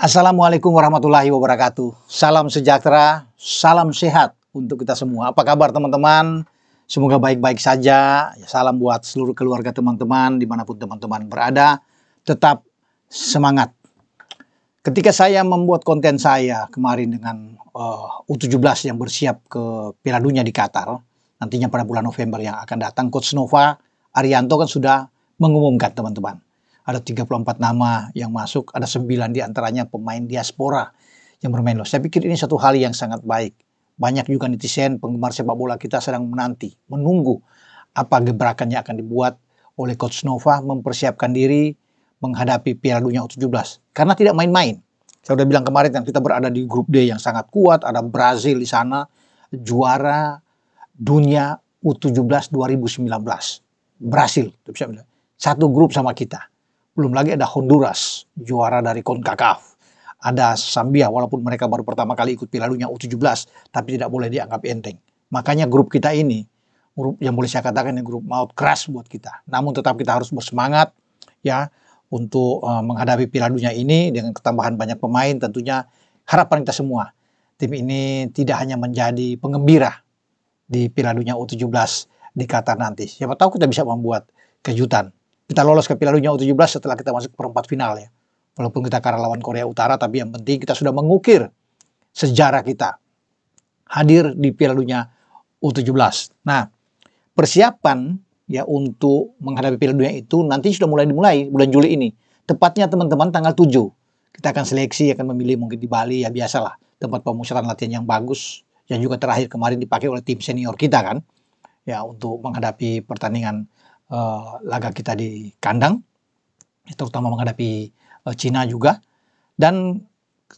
Assalamualaikum warahmatullahi wabarakatuh. Salam sejahtera, salam sehat untuk kita semua. Apa kabar teman-teman? Semoga baik-baik saja. Salam buat seluruh keluarga teman-teman, dimanapun teman-teman berada. Tetap semangat. Ketika saya membuat konten saya kemarin dengan U17 yang bersiap ke Piala Dunia di Qatar, nantinya pada bulan November yang akan datang, Coach Nova Arianto kan sudah mengumumkan teman-teman. Ada 34 nama yang masuk, ada 9 diantaranya pemain diaspora yang bermain loh. Saya pikir ini satu hal yang sangat baik. Banyak juga netizen, penggemar sepak bola kita sedang menanti, menunggu apa gebrakan yang akan dibuat oleh Coach Nova mempersiapkan diri menghadapi Piala Dunia U17. Karena tidak main-main. Saya udah bilang kemarin kan kita berada di grup D yang sangat kuat, ada Brazil di sana, juara dunia U17 2019. Brazil, bisa bilang. Satu grup sama kita. Belum lagi ada Honduras, juara dari CONCACAF. Ada Zambia, walaupun mereka baru pertama kali ikut Piala Dunia U17, tapi tidak boleh dianggap enteng. Makanya grup kita ini, grup yang boleh saya katakan ini grup maut keras buat kita. Namun tetap kita harus bersemangat ya untuk menghadapi Piala Dunia ini dengan ketambahan banyak pemain. Tentunya harapan kita semua, tim ini tidak hanya menjadi penggembira di Piala Dunia U17 di Qatar nanti. Siapa tahu kita bisa membuat kejutan. Kita lolos ke Piala Dunia U17 setelah kita masuk perempat final ya. Walaupun kita kalah lawan Korea Utara, tapi yang penting kita sudah mengukir sejarah kita. Hadir di Piala Dunia U17. Nah, persiapan ya untuk menghadapi Piala Dunia itu nanti sudah dimulai bulan Juli ini. Tepatnya teman-teman tanggal 7. Kita akan seleksi, akan memilih mungkin di Bali ya biasalah. Tempat pemusatan latihan yang bagus. Yang juga terakhir kemarin dipakai oleh tim senior kita kan. Ya untuk menghadapi pertandingan laga kita di kandang, terutama menghadapi Cina juga, dan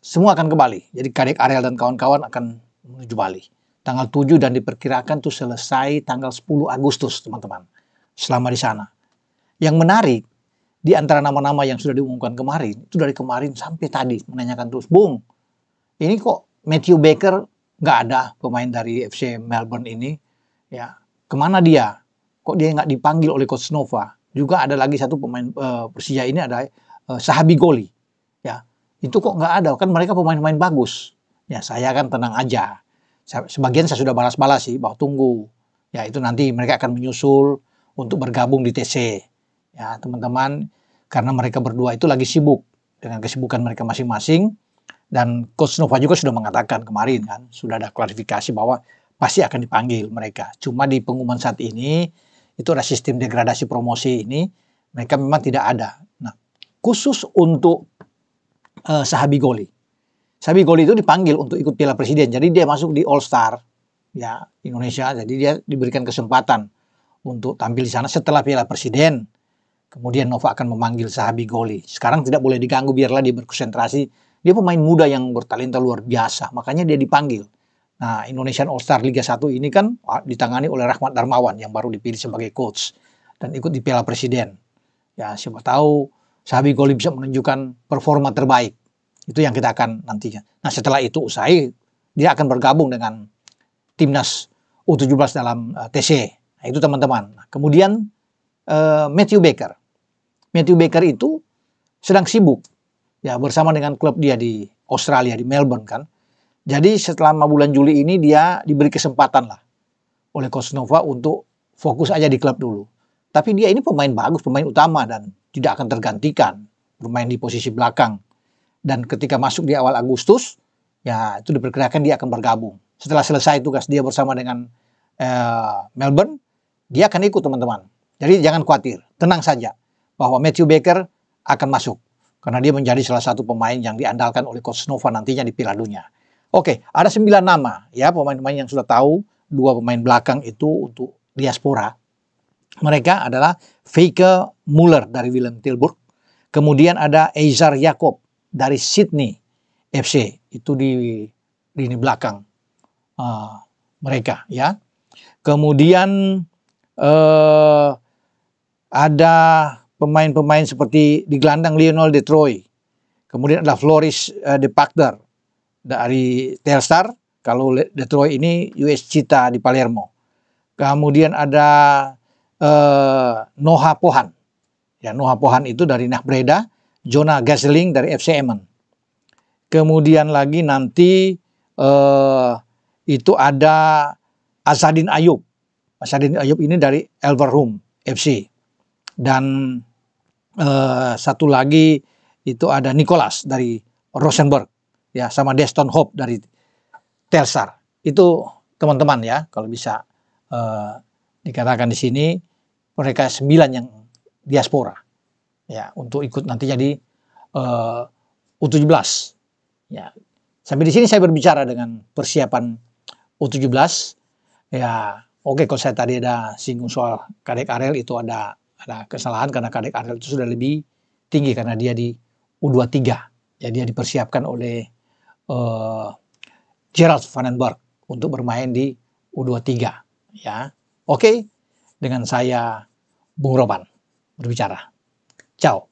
semua akan ke Bali. Jadi Kadek Ariel dan kawan-kawan akan menuju Bali tanggal 7 dan diperkirakan tuh selesai tanggal 10 Agustus teman-teman selama di sana. Yang menarik di antara nama-nama yang sudah diumumkan kemarin itu dari kemarin sampai tadi menanyakan terus, Bung, ini kok Matthew Baker nggak ada, pemain dari FC Melbourne ini ya, kemana dia? Kok dia nggak dipanggil oleh Coach Nova? Juga ada lagi satu pemain Persija ini ada Sahabi Goli. Ya, itu kok nggak ada? Kan mereka pemain-pemain bagus. Ya, saya kan tenang aja. Sebagian saya sudah balas-balas sih, bahwa tunggu. Ya, itu nanti mereka akan menyusul untuk bergabung di TC. Ya, teman-teman, karena mereka berdua itu lagi sibuk dengan kesibukan mereka masing-masing. Dan Coach Nova juga sudah mengatakan kemarin kan, sudah ada klarifikasi bahwa pasti akan dipanggil mereka. Cuma di pengumuman saat ini, itu ada sistem degradasi promosi ini, mereka memang tidak ada. Nah, khusus untuk Sahabi Goli. Sahabi Goli itu dipanggil untuk ikut Piala Presiden. Jadi dia masuk di All Star ya Indonesia. Jadi dia diberikan kesempatan untuk tampil di sana setelah Piala Presiden. Kemudian Nova akan memanggil Sahabi Goli. Sekarang tidak boleh diganggu, biarlah dia berkonsentrasi. Dia pemain muda yang bertalenta luar biasa. Makanya dia dipanggil. Nah, Indonesian All Star Liga 1 ini kan ditangani oleh Rahmat Darmawan yang baru dipilih sebagai coach dan ikut di Piala Presiden. Ya, siapa tahu Sahabi Goli bisa menunjukkan performa terbaik. Itu yang kita akan nantinya. Nah, setelah itu usai dia akan bergabung dengan timnas U17 dalam TC. Nah, itu teman-teman. Nah, kemudian Matthew Baker. Matthew Baker itu sedang sibuk ya bersama dengan klub dia di Australia, di Melbourne kan. Jadi selama bulan Juli ini dia diberi kesempatan lah oleh Coach Nova untuk fokus aja di klub dulu. Tapi dia ini pemain bagus, pemain utama dan tidak akan tergantikan. Bermain di posisi belakang. Dan ketika masuk di awal Agustus, ya itu diperkirakan dia akan bergabung. Setelah selesai tugas dia bersama dengan Melbourne, dia akan ikut teman-teman. Jadi jangan khawatir, tenang saja bahwa Matthew Baker akan masuk. Karena dia menjadi salah satu pemain yang diandalkan oleh Coach Nova nantinya di Piala Dunia. Oke, ada 9 nama ya pemain-pemain yang sudah tahu. 2 pemain belakang itu untuk diaspora. Mereka adalah Feike Muller dari Willem Tilburg. Kemudian ada Eizar Jacob dari Sydney FC. Itu di belakang mereka ya. Kemudian ada pemain-pemain seperti di gelandang Lionel De Troy. Kemudian ada Floris De Pacter dari Telstar, kalau Detroit ini US Cita di Palermo. Kemudian ada Noah Pohan. Ya, Noah Pohan itu dari Nah Breda, Jonah Gazeling dari FC Emmen. Kemudian lagi nanti itu ada Azadin Ayub. Azadin Ayub ini dari Elverum FC. Dan satu lagi itu ada Nicholas dari Rosenborg, ya, sama Deston Hope dari Telstar. Itu teman-teman ya, kalau bisa dikatakan di sini mereka 9 yang diaspora, ya, untuk ikut nanti jadi U17. Ya, sampai di sini saya berbicara dengan persiapan U17. Ya, oke, kalau saya tadi ada singgung soal Kadek Arel, itu ada kesalahan karena Kadek Arel itu sudah lebih tinggi karena dia di U23. Ya, dia dipersiapkan oleh Gerald Vandenberg untuk bermain di U23. Ya, oke, dengan saya Bung Roban berbicara. Ciao.